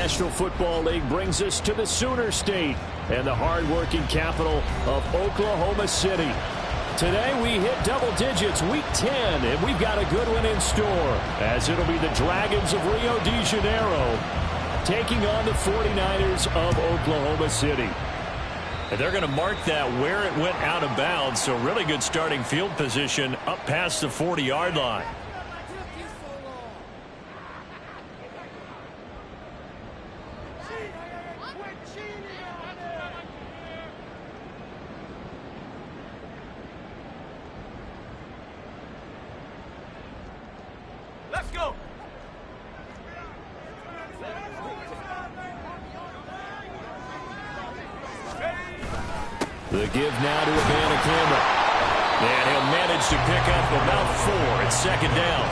National Football League brings us to the Sooner State and the hard-working capital of Oklahoma City. Today we hit double digits, week 10, and we've got a good one in store, as it'll be the Dragons of Rio de Janeiro taking on the 49ers of Oklahoma City. And they're going to mark that where it went out of bounds, so really good starting field position up past the 40-yard line. Let's go. The give now to Cameron. And he'll manage to pick up about 4. It's second down.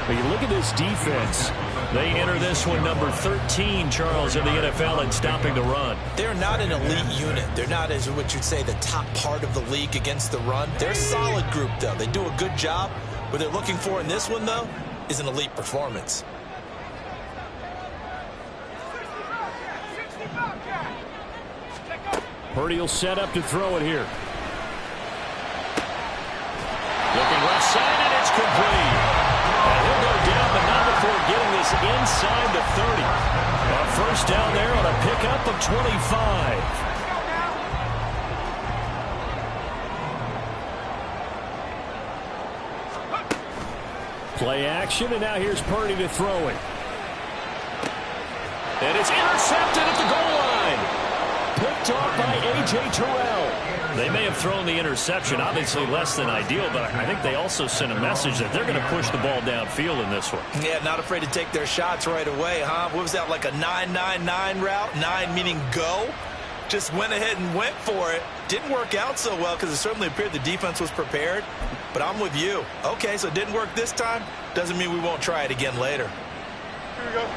But you look at this defense. They enter this one number 13, Charles, in the NFL in stopping the run. They're not an elite unit. They're not, as what you'd say, the top part of the league against the run. They're a solid group, though. They do a good job. What they're looking for in this one, though, is an elite performance. Purdy will set up to throw it here. Looking left side, and it's complete. And he'll go down, but not before getting this inside the 30. A first down there on a pickup of 25. Play action, and now here's Purdy to throw it. And it's intercepted at the goal line. Picked off by A.J. Terrell. They may have thrown the interception, obviously less than ideal, but I think they also sent a message that they're going to push the ball downfield in this one. Yeah, not afraid to take their shots right away, huh? What was that, like a 9-9-9 route? 9 meaning go? Just went ahead and went for it. Didn't work out so well because it certainly appeared the defense was prepared. But I'm with you. Okay, so it didn't work this time. Doesn't mean we won't try it again later. Here we go.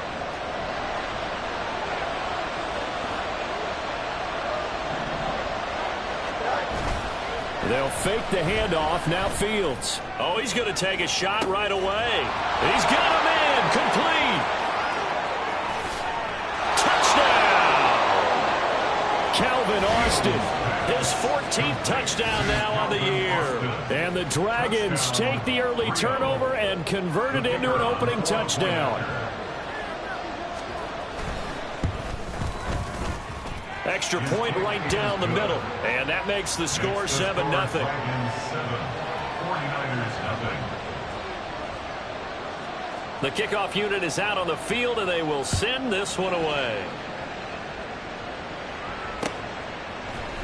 They'll fake the handoff. Now Fields. Oh, he's going to take a shot right away. He's got him in. Complete. Touchdown. Calvin Austin. His 14th touchdown now on the year. And the Dragons take the early turnover and convert it into an opening touchdown. Extra point right down the middle. And that makes the score 7-0. The kickoff unit is out on the field, and they will send this one away.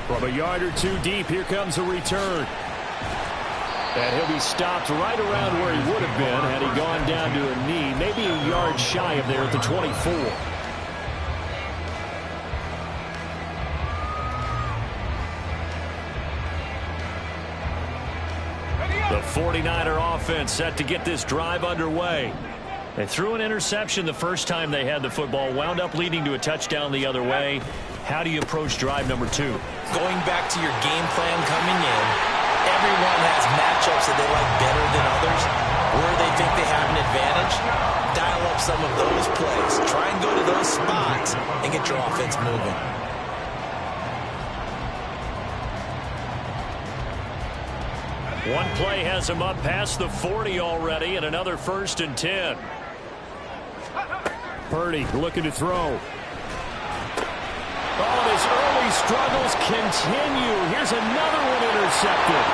From a yard or two deep, here comes a return. And he'll be stopped right around where he would have been had he gone down to a knee, maybe a yard shy of there at the 24. The 49er offense set to get this drive underway. They threw an interception the first time they had the football, wound up leading to a touchdown the other way. How do you approach drive number 2? Going back to your game plan coming in, everyone has matchups that they like better than others. Where they think they have an advantage, dial up some of those plays. Try and go to those spots and get your offense moving. One play has him up past the 40 already, and another 1st and 10. Purdy looking to throw. Oh, and his early struggles continue. Here's another one intercepted.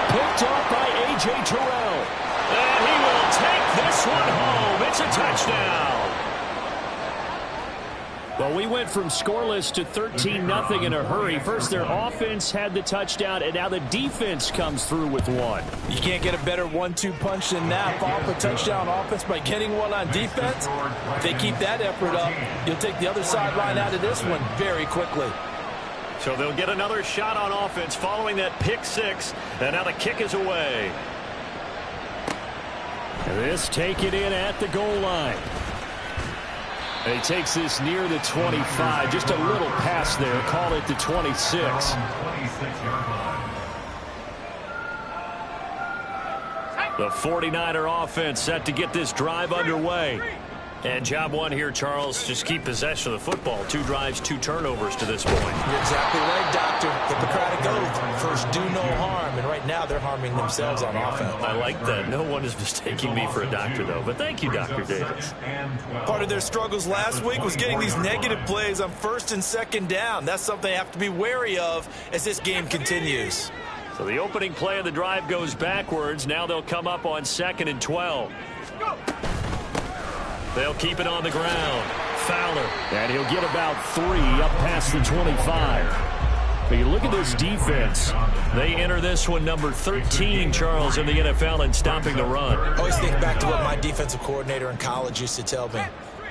Picked off by A.J. Terrell. And he will take this one home. It's a touchdown. Well, we went from scoreless to 13-0 in a hurry. First, their offense had the touchdown, and now the defense comes through with one. You can't get a better 1-2 punch than that. Follow up a touchdown offense by getting one on defense. If they keep that effort up, you'll take the other sideline out of this one very quickly. So they'll get another shot on offense following that pick 6, and now the kick is away. This taken in at the goal line. And he takes this near the 25. Just a little pass there. Call it the 26. The 49er offense set to get this drive underway. And job one here, Charles, just keep possession of the football. 2 drives, 2 turnovers to this point. You're exactly right, Doctor. Hippocratic oath. First, do no harm. And right now, they're harming themselves on offense. I like that. No one is mistaking me for a doctor, though. But thank you, Dr. Davis. Part of their struggles last week was getting these negative plays on 1st and 2nd down. That's something they have to be wary of as this game continues. So the opening play of the drive goes backwards. Now they'll come up on 2nd and 12. They'll keep it on the ground. Fowler. And he'll get about 3 up past the 25. But you look at this defense. They enter this one number 13, Charles, in the NFL in stopping the run. I always think back to what my defensive coordinator in college used to tell me.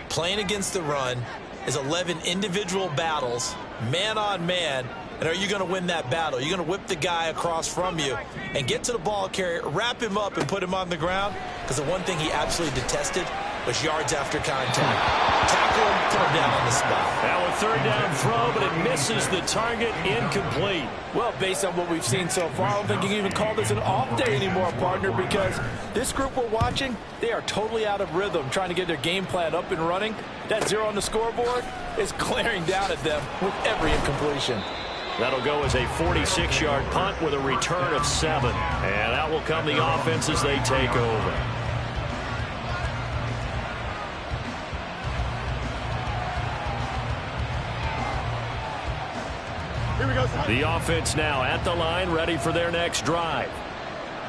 Playing against the run is 11 individual battles, man on man. And are you going to win that battle? You're going to whip the guy across from you and get to the ball carrier, wrap him up, and put him on the ground? Because the one thing he absolutely detested was yards after contact. Tackle him, put him down on the spot. Now a 3rd down throw, but it misses the target, incomplete. Well, based on what we've seen so far, I don't think you can even call this an off day anymore, partner, because this group we're watching, they are totally out of rhythm, trying to get their game plan up and running. That 0 on the scoreboard is glaring down at them with every incompletion. That'll go as a 46-yard punt with a return of 7. And out will come the offense as they take over. Here we go. The offense now at the line, ready for their next drive.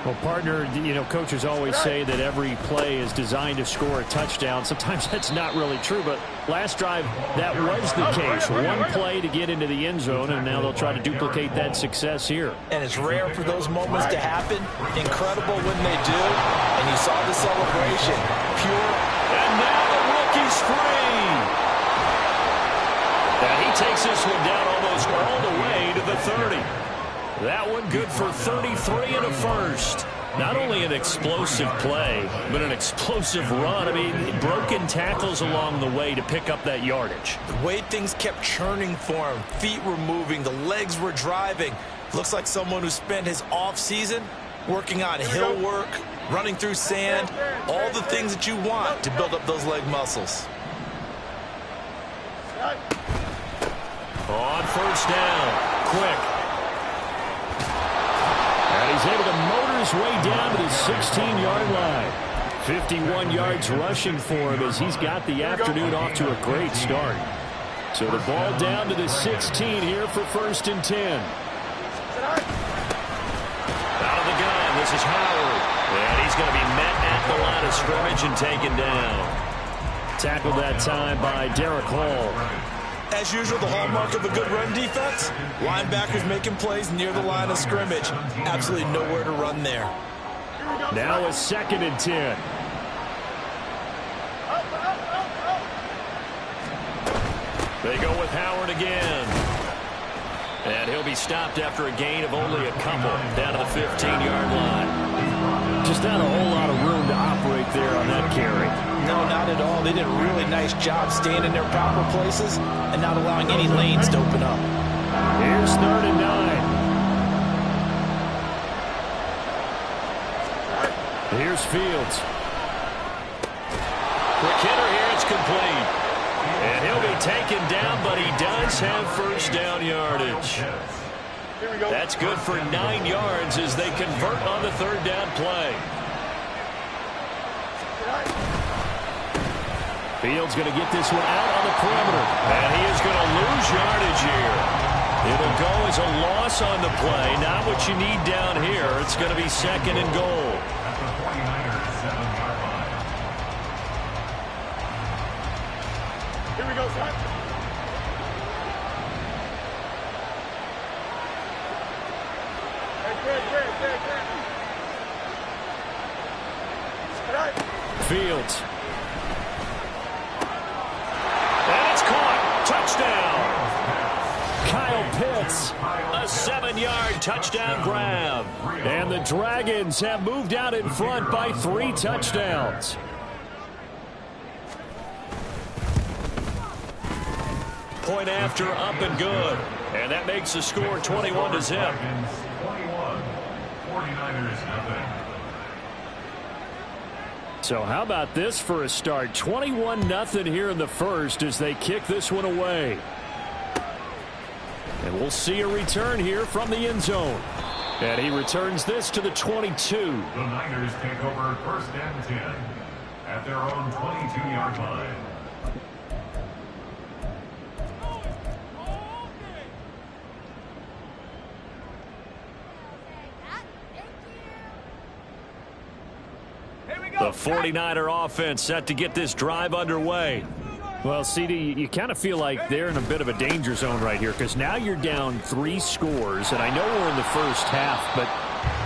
Well, partner, you know, coaches always say that every play is designed to score a touchdown. Sometimes that's not really true, but last drive, that was the case. One play to get into the end zone, and now they'll try to duplicate that success here. And it's rare for those moments to happen. Incredible when they do. And you saw the celebration. Pure. And now the rookie's free. And he takes this one down almost all the way to the 30. That one good for 33 and a first. Not only an explosive play, but an explosive run. I mean, broken tackles along the way to pick up that yardage. The way things kept churning for him, feet were moving, the legs were driving. Looks like someone who spent his off season working on hill work, running through sand, all the things that you want to build up those leg muscles. On 1st down, quick. And he's able to motor his way down to the 16-yard line. 51 yards rushing for him as he's got the afternoon off to a great start. So the ball down to the 16 here for 1st and 10. Out of the gun, this is Howard. And he's going to be met at the line of scrimmage and taken down. Tackled that time by Derek Hall. As usual, the hallmark of a good run defense, linebackers making plays near the line of scrimmage. Absolutely nowhere to run there. Now a 2nd and 10. They go with Howard again. And he'll be stopped after a gain of only a couple down to the 15-yard line. Just not a whole lot of room to operate there on that carry. No, not at all. They did a really nice job staying in their proper places and not allowing any lanes to open up. Here's 3rd and 9. Here's Fields. Quick hitter here, it's complete. And he'll be taken down, but he does have 1st down yardage. That's good for 9 yards as they convert on the 3rd down play. Fields going to get this one out on the perimeter. And he is going to lose yardage here. It'll go as a loss on the play. Not what you need down here. It's going to be 2nd and goal. Here we go, son. Fields. And it's caught. Touchdown. Kyle Pitts. A 7-yard touchdown grab. And the Dragons have moved out in front by 3 touchdowns. Point after, up and good. And that makes the score 21-0. 49ers nothing. So how about this for a start? 21-0 here in the first as they kick this one away. And we'll see a return here from the end zone. And he returns this to the 22. The Niners take over 1st and 10 at their own 22-yard line. The 49er offense set to get this drive underway. Well, CD, you kind of feel like they're in a bit of a danger zone right here because now you're down 3 scores, and I know we're in the first half, but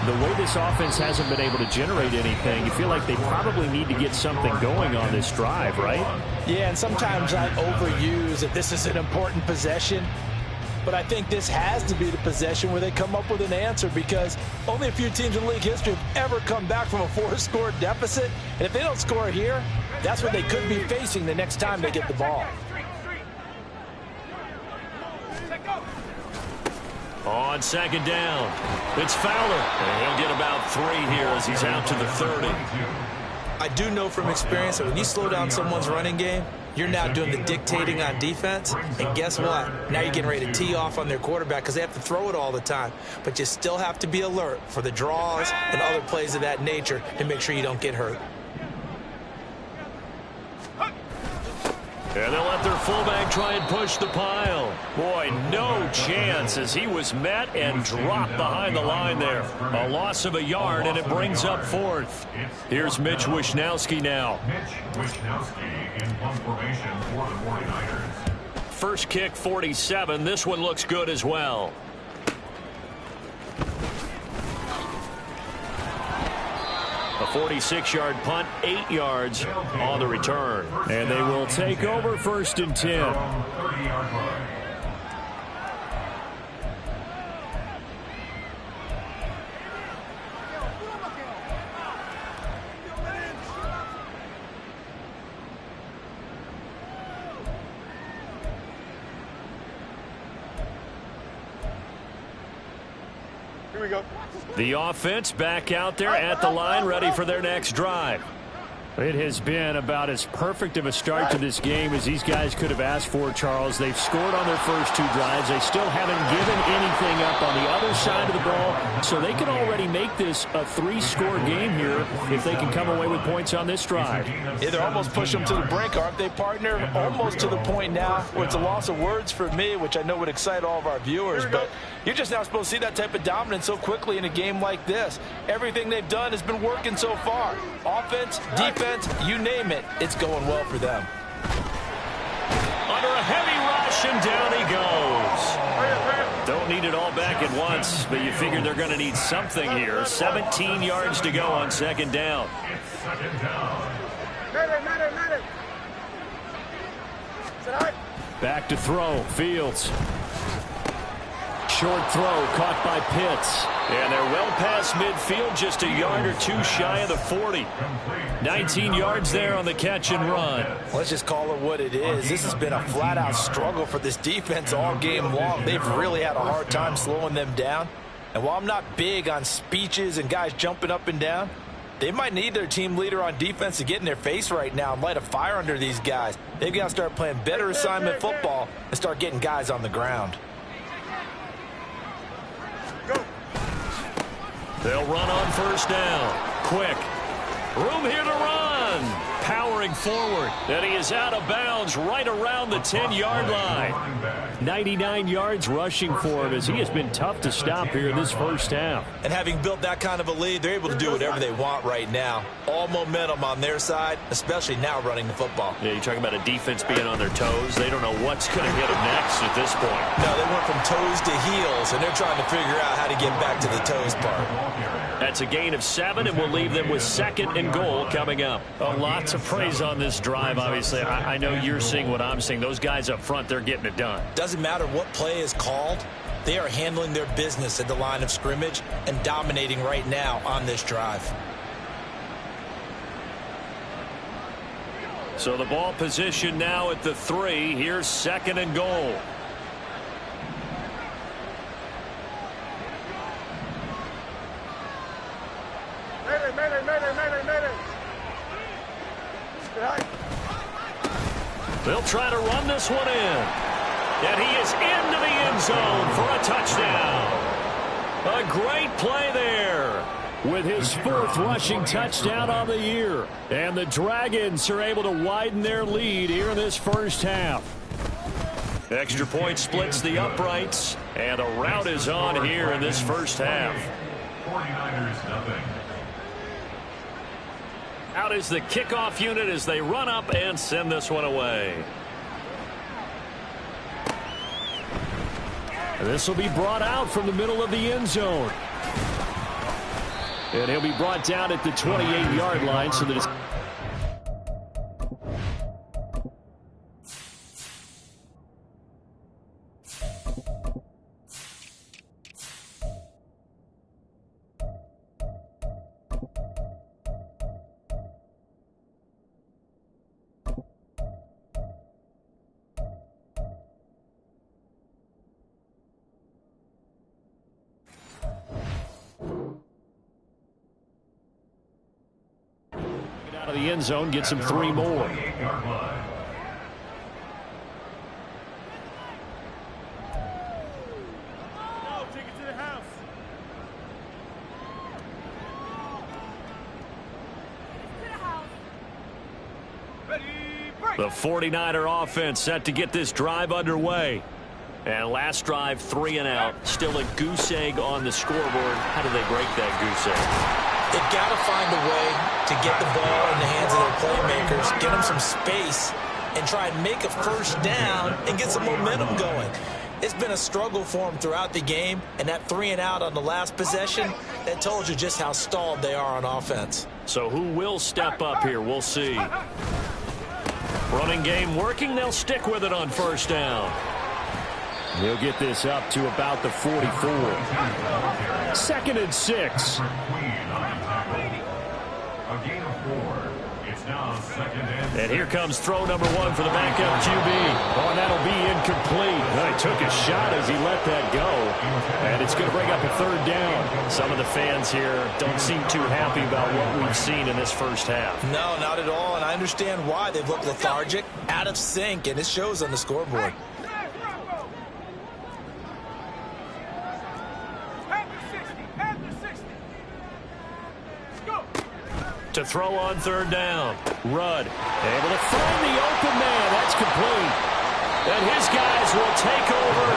the way this offense hasn't been able to generate anything, you feel like they probably need to get something going on this drive, right? Yeah, and sometimes I overuse that this is an important possession. But I think this has to be the possession where they come up with an answer because only a few teams in league history have ever come back from a 4-score deficit. And if they don't score here, that's what they could be facing the next time they get the ball. On 2nd down, it's Fowler. And he'll get about 3 here as he's out to the 30. I do know from experience that when you slow down someone's running game, you're now doing the dictating on defense. And guess what? Now you're getting ready to tee off on their quarterback because they have to throw it all the time. But you still have to be alert for the draws and other plays of that nature to make sure you don't get hurt. And they'll let their fullback try and push the pile. Boy, no chance as he was met and dropped behind the line there. A loss of a yard, and it brings up 4th. Here's Mitch Wishnowski now. Mitch Wishnowski in one formation for the 49ers. First kick, 47. This one looks good as well. A 46-yard punt, 8 yards on the return. And they will take over 1st and 10. 30-yard line. Here we go. The offense back out there at the line, ready for their next drive. It has been about as perfect of a start to this game as these guys could have asked for, Charles. They've scored on their first 2 drives. They still haven't given anything up on the other side of the ball, so they can already make this a 3-score game here if they can come away with points on this drive. Yeah, they're almost pushing them to the brink, aren't they, partner? Almost to the point now where it's a loss of words for me, which I know would excite all of our viewers, but you're just now supposed to see that type of dominance so quickly in a game like this. Everything they've done has been working so far. Offense, defense, you name it, it's going well for them. Under a heavy rush, and down he goes. Don't need it all back at once, but you figure they're going to need something here. 17 yards to go on 2nd down. It's 2nd down. Back to throw, Fields. Short throw caught by Pitts. And they're well past midfield, just a yard or 2 shy of the 40. 19 yards there on the catch and run. Let's just call it what it is. This has been a flat-out struggle for this defense all game long. They've really had a hard time slowing them down. And while I'm not big on speeches and guys jumping up and down, they might need their team leader on defense to get in their face right now and light a fire under these guys. They've got to start playing better assignment football and start getting guys on the ground. They'll run on 1st down. Quick. Room here to run. Powering forward. And he is out of bounds right around the 10-yard line. 99 yards rushing for him as he has been tough to stop here in this first half. And having built that kind of a lead, they're able to do whatever they want right now. All momentum on their side, especially now running the football. Yeah, you're talking about a defense being on their toes. They don't know what's going to hit them next at this point. No, they went from toes to heels, and they're trying to figure out how to get back to the toes part. That's a gain of 7, and we'll leave them with 2nd and goal coming up. Lots of praise on this drive, obviously. I know you're seeing what I'm seeing. Those guys up front, they're getting it done. Doesn't matter what play is called. They are handling their business at the line of scrimmage and dominating right now on this drive. So the ball position now at the 3. Here's 2nd and goal. They'll try to run this one in. And he is into the end zone for a touchdown. A great play there. With his 4th rushing touchdown on the year. And the Dragons are able to widen their lead here in this first half. Extra point splits the uprights. And a rout is on here in this first half. 49ers nothing. Out is the kickoff unit as they run up and send this one away. And this will be brought out from the middle of the end zone. And he'll be brought down at the 28-yard line so that it's... out of the end zone, gets him 3 more. The 49er offense set to get this drive underway. And last drive, 3 and out. Still a goose egg on the scoreboard. How do they break that goose egg? They've got to find a way to get the ball in the hands of their playmakers, get them some space, and try and make a first down and get some momentum going. It's been a struggle for them throughout the game, and that 3 and out on the last possession, that told you just how stalled they are on offense. So who will step up here? We'll see. Running game working. They'll stick with it on first down. He'll get this up to about the 44. 2nd and 6. A gain of 4. It's now 2nd and 6. And here comes throw number 1 for the backup QB. Oh, and that'll be incomplete. He took a shot as he let that go. And it's going to bring up a 3rd down. Some of the fans here don't seem too happy about what we've seen in this first half. No, not at all, and I understand why. They've looked lethargic, out of sync, and it shows on the scoreboard. To throw on 3rd down. Rudd able to find the open man. That's complete. And his guys will take over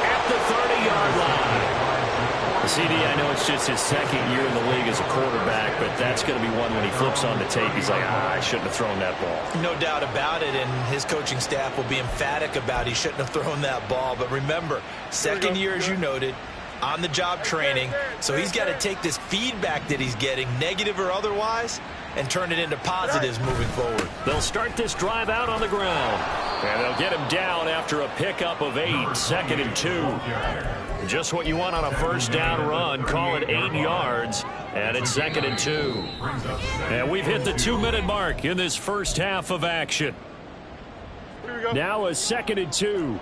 at the 30-yard line. CD, I know it's just his 2nd year in the league as a quarterback, but that's going to be one when he flips on the tape. He's like, I shouldn't have thrown that ball. No doubt about it, and his coaching staff will be emphatic about he shouldn't have thrown that ball. But remember, 2nd year, as you noted, on-the-job training, so he's got to take this feedback that he's getting, negative or otherwise, and turn it into positives moving forward. They'll start this drive out on the ground, and they'll get him down after a pickup of 8, 2nd and 2. Just what you want on a first down run. Call it 8 yards, and it's 2nd and 2. And we've hit the 2-minute mark in this first half of action. Now a 2nd and 2.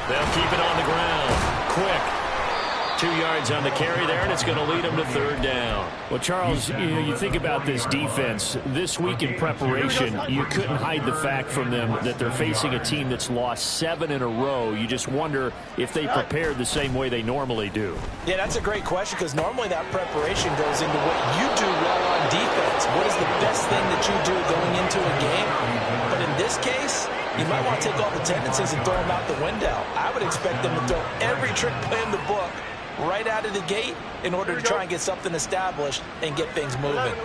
They'll keep it on the ground. Quick. 2 yards on the carry there, and it's going to lead them to 3rd down. Well, Charles, you think about this defense. This week in preparation, you couldn't hide the fact from them that they're facing a team that's lost 7 in a row. You just wonder if they prepared the same way they normally do. Yeah, that's a great question, because normally that preparation goes into what you do well on defense. What is the best thing that you do going into a game? But in this case, you might want to take all the tendencies and throw them out the window. I would expect them to throw every trick play in the book right out of the gate in order to try and get something established and get things moving. 11.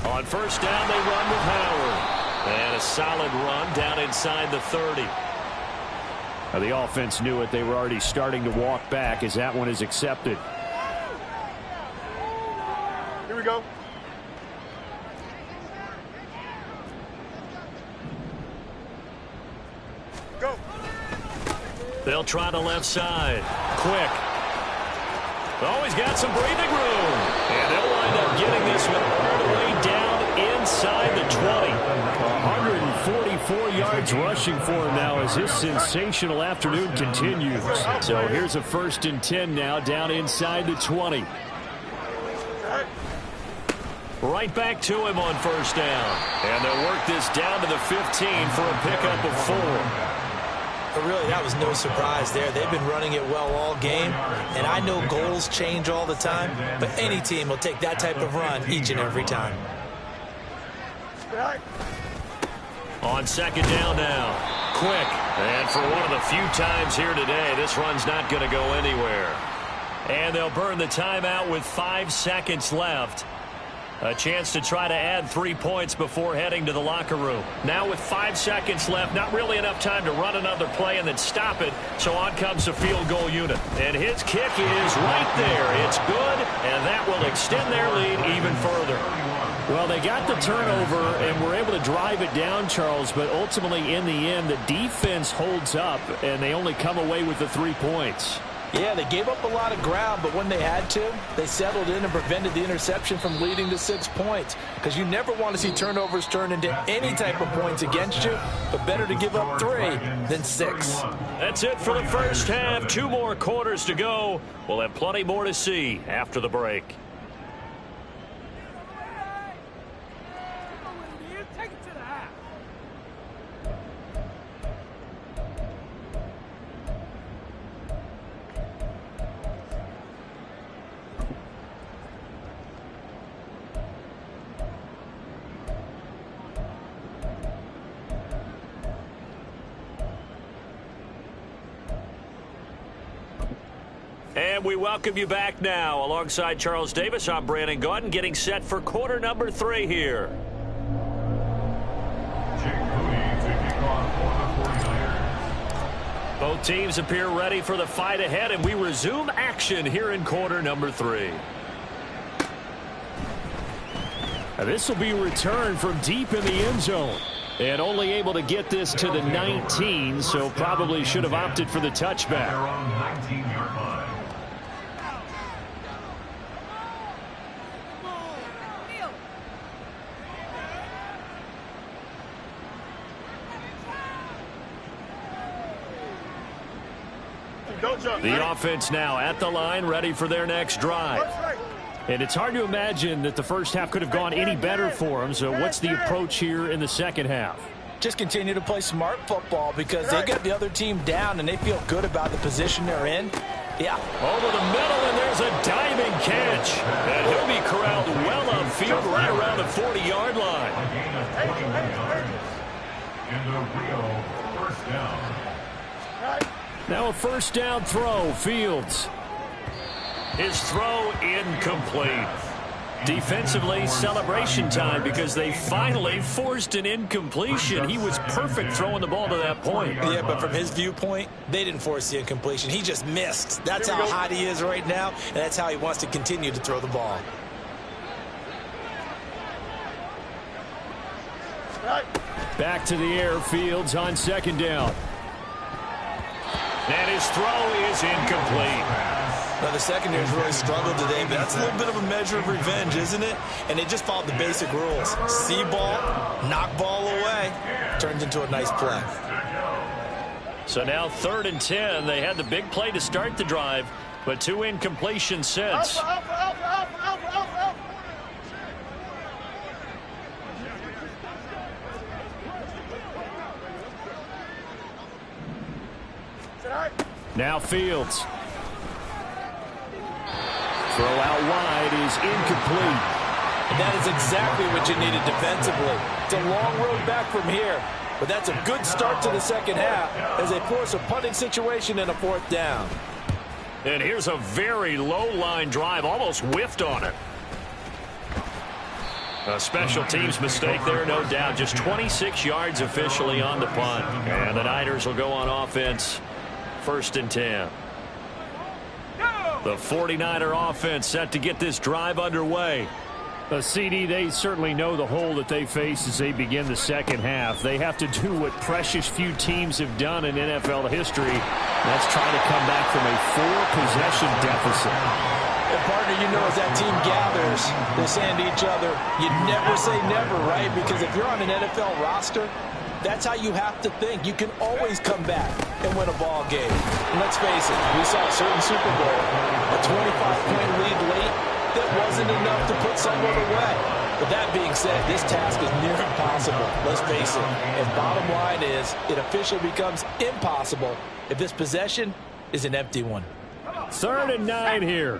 On first down, they run with Howard. And a solid run down inside the 30. Now, the offense knew it. They were already starting to walk back as that one is accepted. Here we go. Go. They'll try the left side. Quick. Always got some breathing room. And they'll wind up getting this one all the way down inside inside the 20. 144 yards rushing for him now as his sensational afternoon continues. So here's a 1st and 10 now down inside the 20. Right back to him on 1st down. And they'll work this down to the 15 for a pickup of 4. But really, that was no surprise there. They've been running it well all game, and I know goals change all the time, but any team will take that type of run each and every time. On 2nd down now. Quick. And for one of the few times here today, this run's not going to go anywhere. And they'll burn the timeout with 5 seconds left. A chance to try to add 3 points before heading to the locker room. Now with 5 seconds left, not really enough time to run another play and then stop it. So on comes the field goal unit. And his kick is right there. It's good, and that will extend their lead even further. Well, they got the turnover and were able to drive it down, Charles, but ultimately in the end, the defense holds up, and they only come away with the 3 points. Yeah, they gave up a lot of ground, but when they had to, they settled in and prevented the interception from leading to 6 points. Because you never want to see turnovers turn into any type of points against you, but better to give up 3 than 6. That's it for the first half. 2 more quarters to go. We'll have plenty more to see after the break. And we welcome you back now. Alongside Charles Davis, I'm Brandon Gaudin, getting set for quarter number 3 here. Both teams appear ready for the fight ahead, and we resume action here in quarter number 3. Now this will be returned from deep in the end zone. And only able to get this to the 19, so probably should have opted for the touchback. The offense now at the line, ready for their next drive. And it's hard to imagine that the first half could have gone any better for them. So what's the approach here in the second half? Just continue to play smart football because they got the other team down and they feel good about the position they're in. Yeah. Over the middle, and there's a diving catch. And he'll be corralled well upfield right around the 40-yard line. Now a 1st down throw, Fields. His throw incomplete. Defensively, celebration time because they finally forced an incompletion. He was perfect throwing the ball to that point. Yeah, but from his viewpoint, they didn't force the incompletion. He just missed. That's how hot he is right now, and that's how he wants to continue to throw the ball. Back to the air, Fields on 2nd down. And his throw is incomplete. Now, the secondary's really struggled today, but that's a little bit of a measure of revenge, isn't it? And they just followed the basic rules. See ball, knock ball away. Turns into a nice play. So now 3rd and 10. They had the big play to start the drive, but 2 incompletions since. Now Fields. Throw out wide is incomplete. And that is exactly what you needed defensively. It's a long road back from here, but that's a good start to the second half as they force a punting situation and a 4th down. And here's a very low-line drive, almost whiffed on it. A special teams mistake there, no doubt. Just 26 yards officially on the punt. And the Niners will go on offense. 1st and 10. The 49er offense set to get this drive underway. CD, they certainly know the hole that they face as they begin the second half. They have to do what precious few teams have done in NFL history. That's trying to come back from a 4-possession deficit. And partner, you know, as that team gathers, course, they're saying to each other, you never say never, right? Because if you're on an NFL roster, that's how you have to think. You can always come back and win a ball game. And let's face it, we saw a certain Super Bowl, a 25-point lead late, that wasn't enough to put someone away. But that being said, this task is near impossible. Let's face it. And bottom line is, it officially becomes impossible if this possession is an empty one. 3rd and 9 here.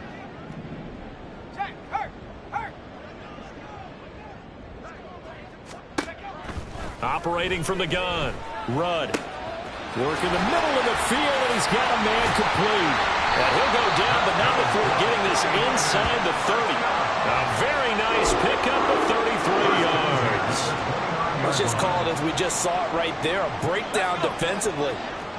Operating from the gun. Rudd. Work in the middle of the field, and he's got a man complete. And he'll go down, but not before getting this inside the 30. A very nice pickup of 33 yards. Let's just call it as we just saw it right there, a breakdown defensively.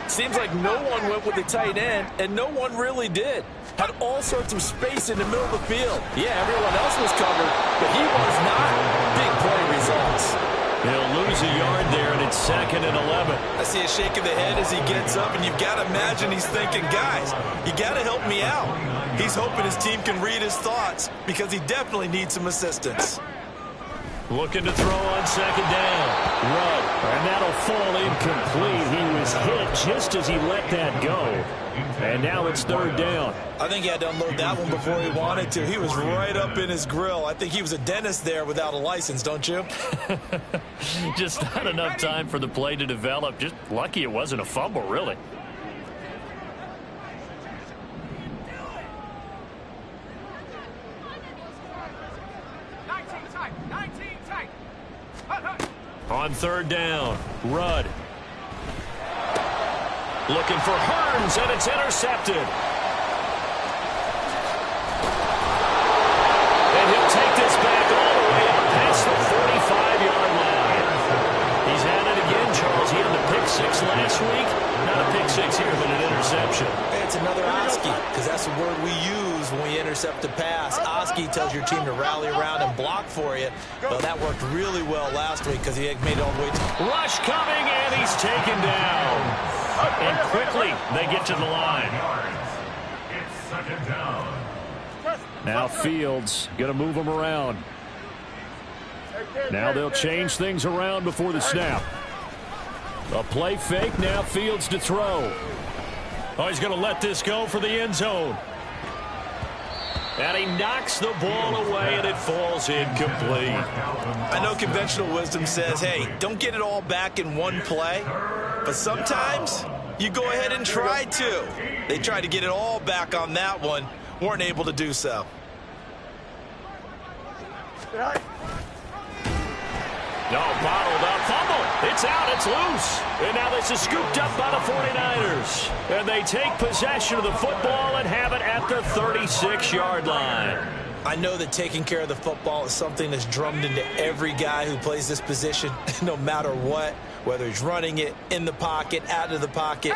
Seems like no one went with the tight end, and no one really did. Had all sorts of space in the middle of the field. Yeah, everyone else was covered, but he was not. Big play results. He'll lose a yard there, and it's 2nd and 11. I see a shake of the head as he gets up, and you've got to imagine he's thinking, guys, you got to help me out. He's hoping his team can read his thoughts because he definitely needs some assistance. Looking to throw on 2nd down. Rudd, and that'll fall incomplete. He was hit just as he let that go. And now it's 3rd down. I think he had to unload that one before he wanted to. He was right up in his grill. I think he was a dentist there without a license, don't you? Just not enough time for the play to develop. Just lucky it wasn't a fumble, really. On 3rd down, Rudd. Looking for Hearns, and it's intercepted. And he'll take this back all the way up past the 45-yard line. He's had it again, Charles. He had the pick 6 last week. Not a pick 6 here, but an interception. It's another Oski, because that's the word we use when we intercept a pass. Oski tells your team to rally around and block for you. Well, that worked really well last week because he made it all the way to... Rush coming, and he's taken down. And quickly, they get to the line. It's 2nd down. Now Fields going to move him around. Now they'll change things around before the snap. A play fake, now Fields to throw. Oh, he's going to let this go for the end zone. And he knocks the ball away, and it falls incomplete. I know conventional wisdom says, hey, don't get it all back in one play. But sometimes you go ahead and try to. They tried to get it all back on that one. Weren't able to do so. No, bottled up, fumble. It's out, it's loose. And now this is scooped up by the 49ers. And they take possession of the football and have it at the 36-yard line. I know that taking care of the football is something that's drummed into every guy who plays this position, no matter what, whether he's running it, in the pocket, out of the pocket.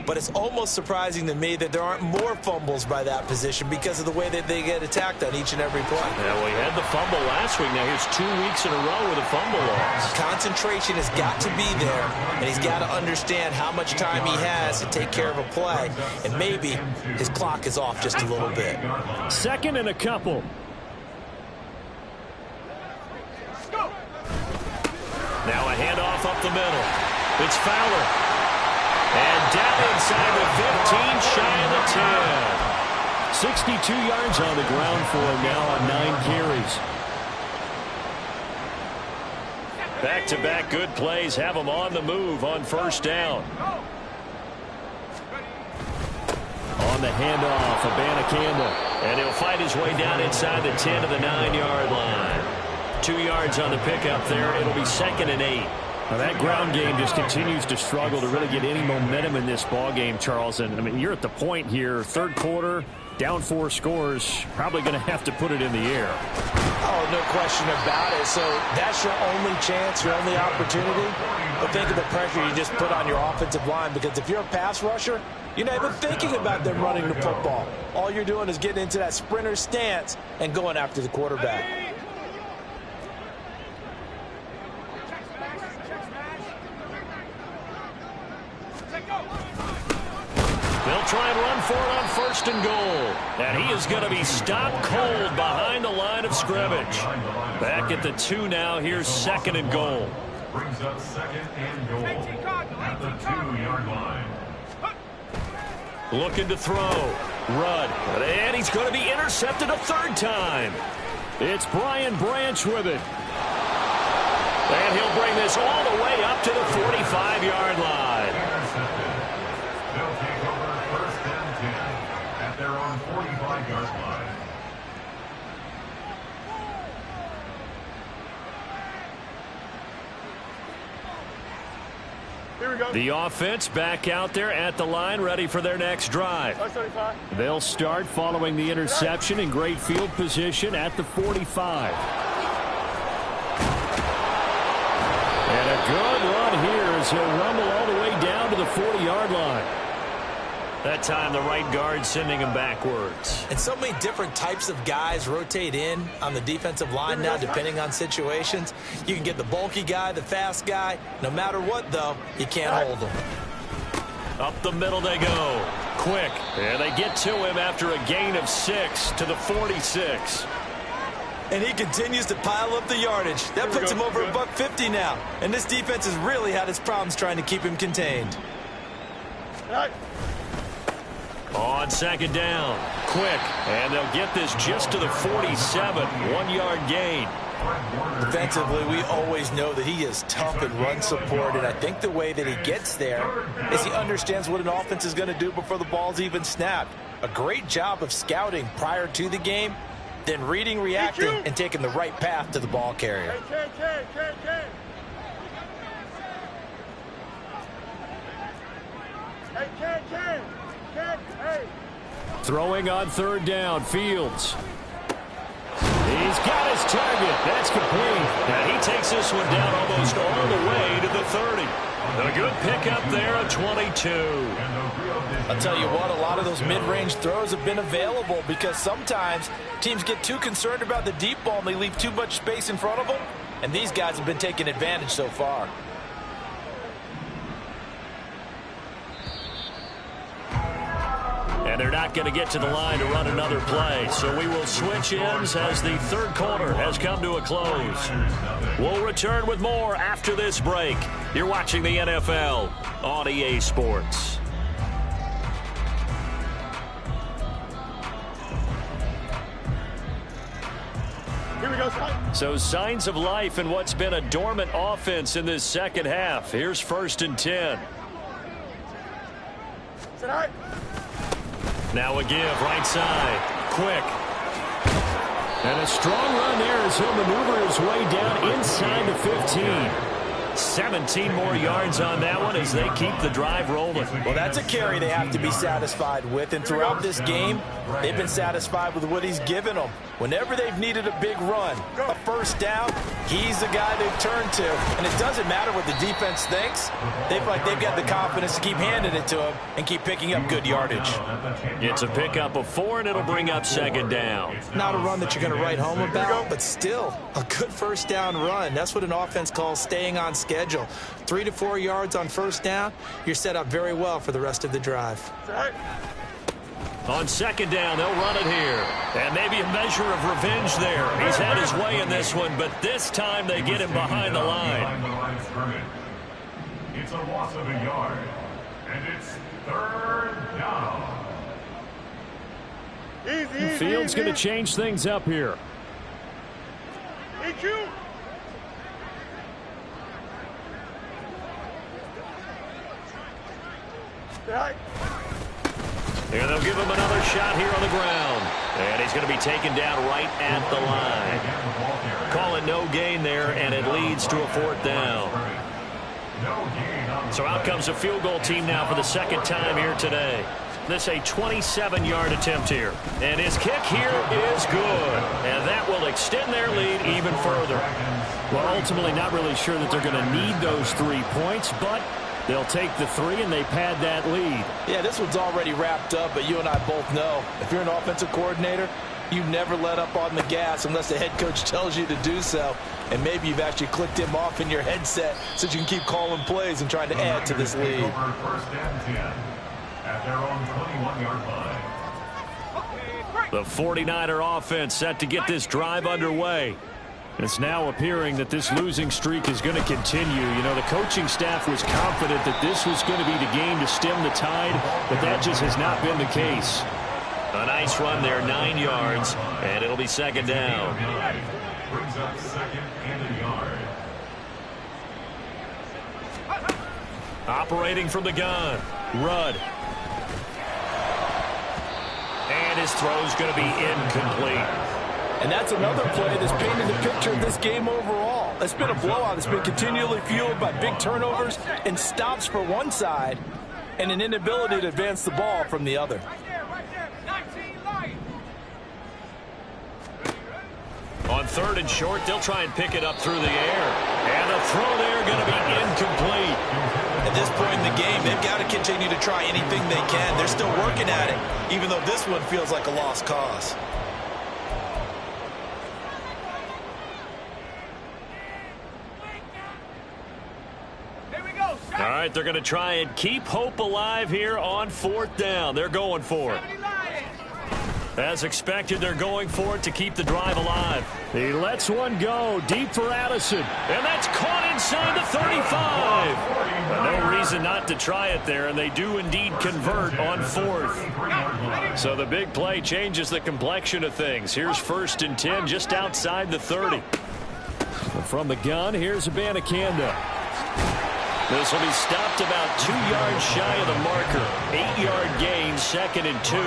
But it's almost surprising to me that there aren't more fumbles by that position because of the way that they get attacked on each and every play. Yeah, well, he had the fumble last week. Now here's 2 weeks in a row with a fumble loss. Concentration has got to be there, and he's got to understand how much time he has to take care of a play. And maybe his clock is off just a little bit. 2nd and a couple. Now a handoff up the middle. It's Fowler. And down inside the 15, shy of the 10. 62 yards on the ground for him now on 9 carries. Back-to-back good plays have him on the move on 1st down. On the handoff, Abanikanda. And he'll fight his way down inside the 10 to the 9-yard line. 2 yards on the pickup there. It'll be 2nd and 8. Now that ground game just continues to struggle to really get any momentum in this ball game, Charles. And I mean, you're at the point here, 3rd quarter, down 4 scores, probably going to have to put it in the air. Oh, no question about it. So that's your only chance, your only opportunity. But think of the pressure you just put on your offensive line, because if you're a pass rusher, you're not even thinking about them running the football. All you're doing is getting into that sprinter stance and going after the quarterback. They'll try and run for it on 1st and goal. And he is going to be stopped cold behind the line of scrimmage. Back at the 2 now. Here's 2nd and goal. Brings up 2nd and goal at the 2-yard line. Looking to throw. Rudd. And he's going to be intercepted a 3rd time. It's Brian Branch with it. And he'll bring this all the way up to the 45-yard line. Intercepted. They'll take over 1st and 10 at their own 45-yard line. Here we go. The offense back out there at the line, ready for their next drive. They'll start following the interception in great field position at the 45. And a good run here as he'll rumble all the way down to the 40-yard line. That time the right guard sending him backwards. And so many different types of guys rotate in on the defensive line now, depending on situations. You can get the bulky guy, the fast guy. No matter what, though, you can't hold them. Up the middle they go. Quick. And they get to him after a gain of 6 to the 46. And he continues to pile up the yardage. That puts him over $150 now. And this defense has really had its problems trying to keep him contained. On 2nd down. Quick. And they'll get this just to the 47. 1-yard gain. Defensively, we always know that he is tough in run support, and I think the way that he gets there is he understands what an offense is going to do before the ball's even snapped. A great job of scouting prior to the game, then reading, reacting, and taking the right path to the ball carrier. Throwing on 3rd down, Fields. He's got his target. That's complete. And he takes this one down almost all the way to the 30. A good pickup there, a 22. I'll tell you what, a lot of those mid-range throws have been available because sometimes teams get too concerned about the deep ball and they leave too much space in front of them, and these guys have been taking advantage so far. And they're not going to get to the line to run another play. So we will switch ends as the 3rd quarter has come to a close. We'll return with more after this break. You're watching the NFL on EA Sports. Here we go, So signs of life in what's been a dormant offense in this 2nd half. Here's 1st and 10. Now a give, right side. Quick. And a strong run there as he'll maneuver his way down inside the 15. 17 more yards on that one as they keep the drive rolling. Well, that's a carry they have to be satisfied with, and throughout this game, they've been satisfied with what he's given them. Whenever they've needed a big run, a 1st down, he's the guy they've turned to. And it doesn't matter what the defense thinks. They feel like they've got the confidence to keep handing it to him and keep picking up good yardage. It's a pickup of 4, and it'll bring up 2nd down. Not a run that you're going to write home about, but still a good 1st down run. That's what an offense calls staying on schedule. 3 to 4 yards on 1st down, you're set up very well for the rest of the drive. On 2nd down, they'll run it here. And maybe a measure of revenge there. He's had his way in this one, but this time they get him behind the line. It's a loss of a yard, and it's 3rd down. Fields going to change things up here. And they'll give him another shot here on the ground. And he's going to be taken down right at the line. Call it no gain there, and it leads to a 4th down. So out comes a field goal team now for the 2nd time here today. This a 27-yard attempt here. And his kick here is good. And that will extend their lead even further. Well, ultimately not really sure that they're going to need those 3 points, but they'll take the 3 and they pad that lead. Yeah, this one's already wrapped up, but you and I both know if you're an offensive coordinator, you never let up on the gas unless the head coach tells you to do so. And maybe you've actually clicked him off in your headset so you can keep calling plays and trying to add to this lead. Over 1st and 10 at their own 21-yard line. The 49er offense set to get this drive underway. It's now appearing that this losing streak is going to continue. You know, the coaching staff was confident that this was going to be the game to stem the tide, but that just has not been the case. A nice run there, 9 yards, and it'll be second down. Brings up second and a yard. Operating from the gun, Rudd. And his throw's going to be incomplete. And that's another play that's painted the picture of this game overall. It's been a blowout. It's been continually fueled by big turnovers and stops for one side and an inability to advance the ball from the other. On 3rd and short, they'll try and pick it up through the air. And the throw there going to be incomplete. At this point in the game, they've got to continue to try anything they can. They're still working at it, even though this one feels like a lost cause. All right, they're going to try and keep hope alive here on 4th down. They're going for it. As expected, they're going for it to keep the drive alive. He lets one go deep for Addison. And that's caught inside the 35. No reason not to try it there, and they do indeed convert on 4th. So the big play changes the complexion of things. Here's 1st and 10 just outside the 30. From the gun, here's Abanikanda. This will be stopped about 2 yards shy of the marker. 8-yard gain, 2nd and 2.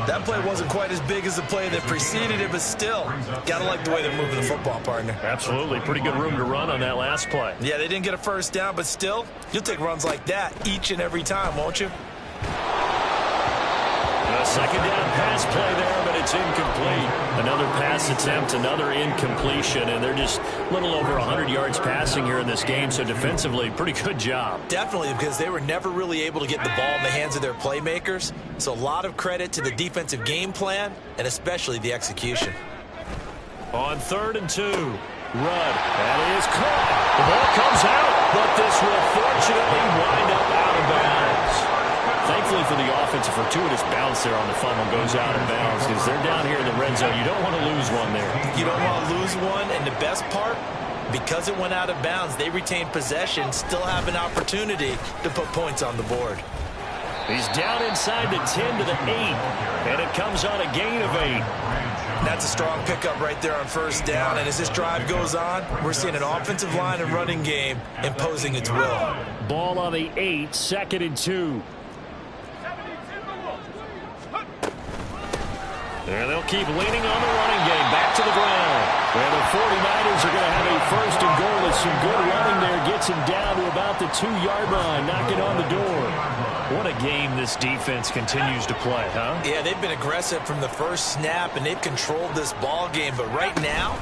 That play wasn't quite as big as the play that preceded it, but still, gotta like the way they're moving the football, partner. Absolutely. Pretty good room to run on that last play. Yeah, they didn't get a first down, but still, you'll take runs like that each and every time, won't you? A 2nd down pass play there, but it's incomplete. Another pass attempt, another incompletion, and they're just a little over 100 yards passing here in this game, so defensively, pretty good job. Definitely, because they were never really able to get the ball in the hands of their playmakers, so a lot of credit to the defensive game plan, and especially the execution. On 3rd and 2, Rudd. That is caught. The ball comes out, but this will fortunately wind up out of bounds. Thankfully for the offense, a fortuitous bounce there on the fumble goes out of bounds because they're down here in the red zone. You don't want to lose one there. You don't want to lose one, and the best part, because it went out of bounds, they retained possession, still have an opportunity to put points on the board. He's down inside the 10 to the 8, and it comes on a gain of 8. That's a strong pickup right there on 1st down, and as this drive goes on, we're seeing an offensive line and running game imposing its will. Ball on the 8, 2nd and 2. And they'll keep leaning on the running game. Back to the ground. And the 49ers are going to have a 1st and goal with some good running there. Gets him down to about the 2-yard line. Knocking on the door. What a game this defense continues to play, huh? Yeah, they've been aggressive from the first snap, and they've controlled this ball game. But right now,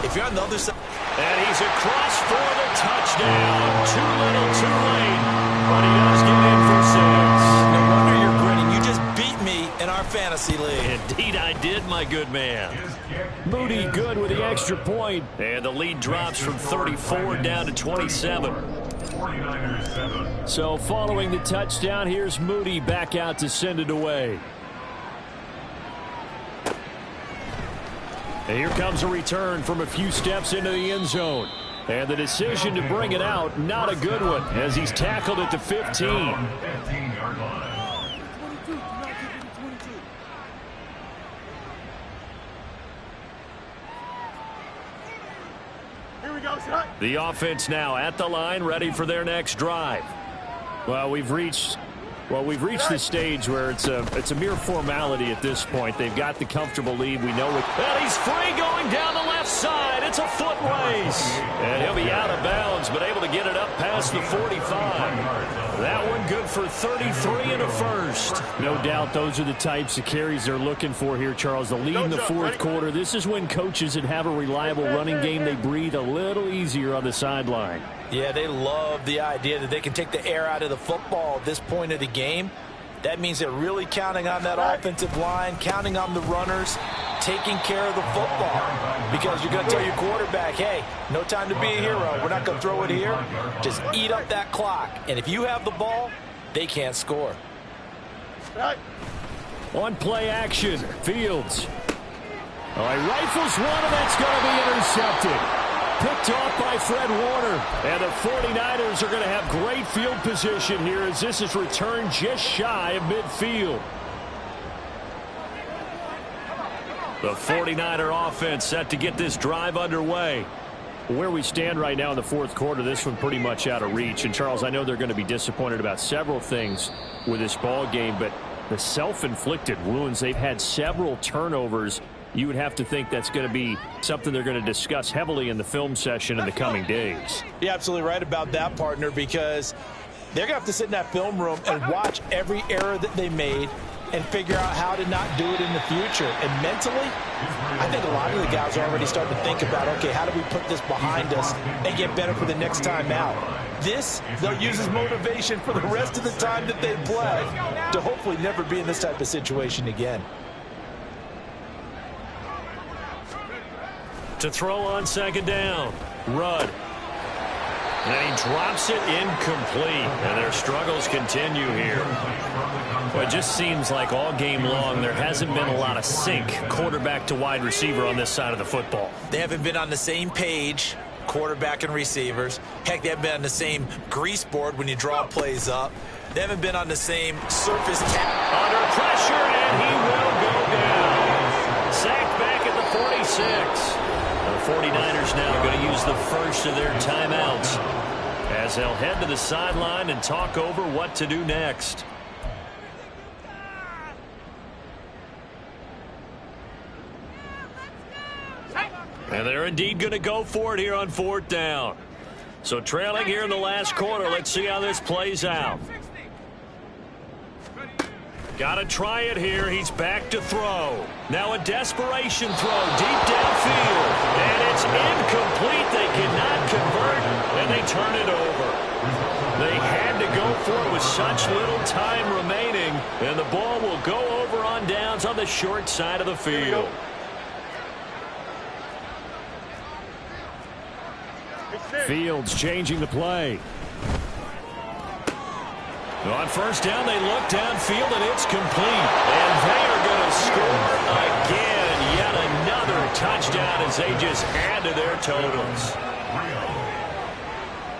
if you're on the other side. And he's across for the touchdown. Too little, too late. But he does get in for 6. No wonder you're grinning. You just beat me in our fantasy league. Indeed I did, my good man. Moody good with the extra point. And the lead drops from 34 down to 27. 49ers 7. So following the touchdown, here's Moody back out to send it away. And here comes a return from a few steps into the end zone. And the decision to bring it out, not a good one, as he's tackled at the 15. 15-yard line. The offense now at the line, ready for their next drive. Well, we've reached the stage where it's a mere formality at this point. They've got the comfortable lead. We know it. And he's free going down the left side. It's a foot race. And he'll be out of bounds, but able to get it up past the 45. That one good for 33 and a 1st. No doubt those are the types of carries they're looking for here, Charles. The lead in the 4th quarter. This is when coaches that have a reliable running game, they breathe a little easier on the sideline. Yeah, they love the idea that they can take the air out of the football at this point of the game. That means they're really counting on that offensive line, counting on the runners, taking care of the football. Because you're going to tell your quarterback, hey, no time to be a hero. We're not going to throw it here. Just eat up that clock. And if you have the ball, they can't score. On play action, Fields. Oh, he rifles one, and that's going to be intercepted. Picked off by Fred Warner. And the 49ers are going to have great field position here as this is returned just shy of midfield. The 49er offense set to get this drive underway. Where we stand right now in the fourth quarter, this one pretty much out of reach. And, Charles, I know they're going to be disappointed about several things with this ball game, but the self-inflicted wounds, they've had several turnovers. You would have to think that's going to be something they're going to discuss heavily in the film session in the coming days. You're absolutely right about that, partner, because they're going to have to sit in that film room and watch every error that they made and figure out how to not do it in the future. And mentally, I think a lot of the guys are already starting to think about, okay, how do we put this behind us and get better for the next time out? This, they'll use as motivation for the rest of the time that they play to hopefully never be in this type of situation again. To throw on second down, Rudd. And he drops it incomplete. And their struggles continue here. Well, it just seems like all game long there hasn't been a lot of sync quarterback to wide receiver on this side of the football. They haven't been on the same page, quarterback and receivers. Heck, they haven't been on the same grease board when you draw plays up. They haven't been on the same surface. Under pressure, and he will go down. Sacked back at the 46. The 49ers now going to use the first of their timeouts as they'll head to the sideline and talk over what to do next. And they're indeed going to go for it here on fourth down. So trailing here in the last quarter. Let's see how this plays out. Got to try it here. He's back to throw. Now a desperation throw deep downfield. And it's incomplete. They cannot convert, and they turn it over. They had to go for it with such little time remaining, and the ball will go over on downs on the short side of the field. Fields changing the play. On first down, they look downfield, and it's complete. And they are going to score again. Yet another touchdown as they just add to their totals.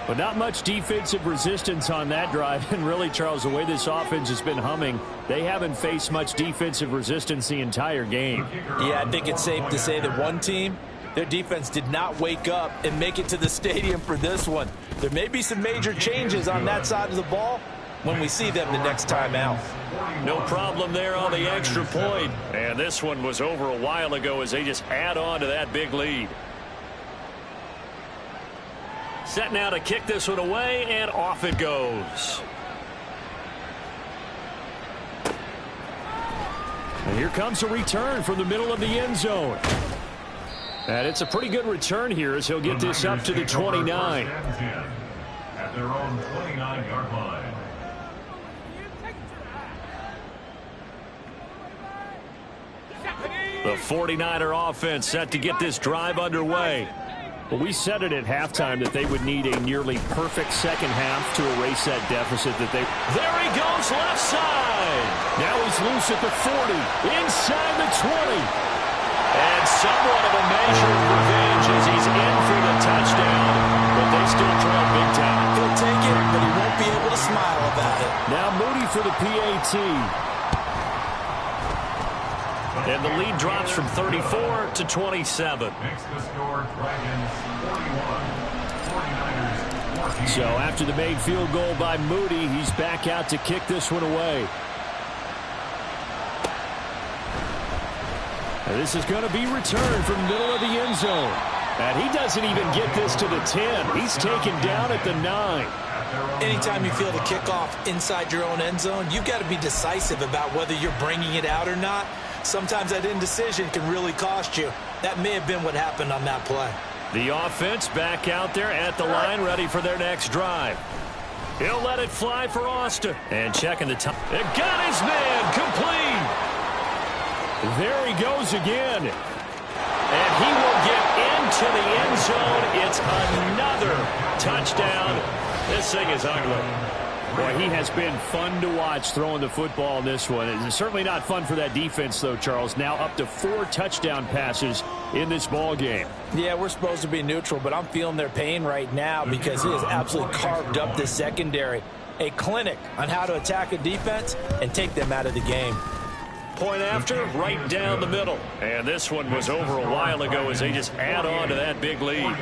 But not much defensive resistance on that drive. And really, Charles, the way this offense has been humming, they haven't faced much defensive resistance the entire game. Yeah, I think it's safe to say that one team, their defense did not wake up and make it to the stadium for this one. There may be some major changes on that side of the ball when we see them the next time out. No problem there on the extra point. And this one was over a while ago as they just add on to that big lead. Set now to kick this one away, and off it goes. And here comes a return from the middle of the end zone. And it's a pretty good return here as he'll get this up to the 29. At their own 29-yard line. The 49er offense set to get this drive underway. Well, we said it at halftime that they would need a nearly perfect second half to erase that deficit that they... There he goes, left side. Now he's loose at the 40, inside the 20. And somewhat of a measure of revenge as he's in for the touchdown. But they still trail big time. He'll take it, but he won't be able to smile about it. Now Moody for the PAT. And the lead drops from 34 to 27. Makes the score Dragons 41. 49ers 14. So after the made field goal by Moody, he's back out to kick this one away. And this is going to be returned from the middle of the end zone. And he doesn't even get this to the 10. He's taken down at the 9. Anytime you feel the kickoff inside your own end zone, you've got to be decisive about whether you're bringing it out or not. Sometimes that indecision can really cost you. That may have been what happened on that play. The offense back out there at the line, ready for their next drive. He'll let it fly for Austin. And checking the time. It got his man complete. There he goes again. And he will get into the end zone. It's another touchdown. This thing is ugly. Boy, he has been fun to watch throwing the football in this one. It's certainly not fun for that defense, though, Charles. Now up to 4 touchdown passes in this ball game. Yeah, we're supposed to be neutral, but I'm feeling their pain right now because he has absolutely carved up this secondary. A clinic on how to attack a defense and take them out of the game. Point after, right down the middle. And this one was over a while ago as they just add on to that big lead.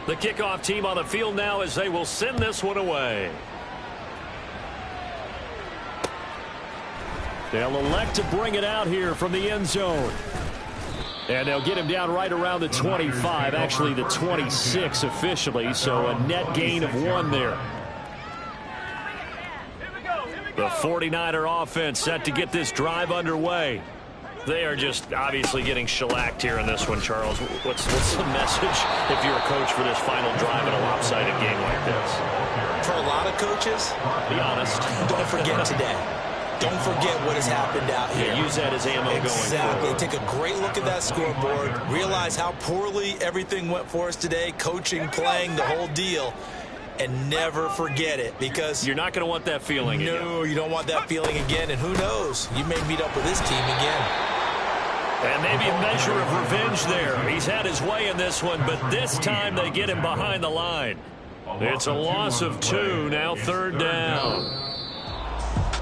The kickoff team on the field now as they will send this one away. They'll elect to bring it out here from the end zone. And they'll get him down right around the 25, actually the 26 officially, so a net gain of 1 there. The 49er offense set to get this drive underway. They are just obviously getting shellacked here in this one, Charles. What's the message if you're a coach for this final drive in a lopsided game like this? For a lot of coaches, be honest. Don't forget today. Don't forget what has happened out here. Yeah, use that as ammo going forward. Exactly. Take a great look at that scoreboard. Realize how poorly everything went for us today. Coaching, playing, the whole deal. And never forget it, because you're not going to want that feeling again. No, you don't want that feeling again. And who knows? You may meet up with this team again. And maybe a measure of revenge there. He's had his way in this one, but this time they get him behind the line. It's a loss of 2, now 3rd down.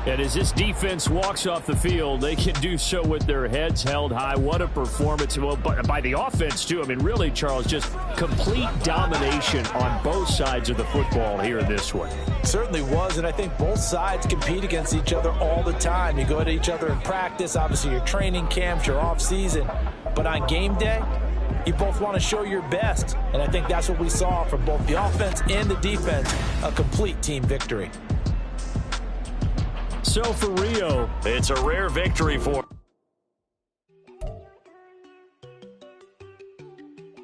And as this defense walks off the field, they can do so with their heads held high. What a performance. Well, by the offense, too. I mean, really, Charles, just complete domination on both sides of the football here in this one. Certainly was, and I think both sides compete against each other all the time. You go at each other in practice, obviously your training camps, your off-season. But on game day, you both want to show your best. And I think that's what we saw from both the offense and the defense, a complete team victory. So for Rio, it's a rare victory for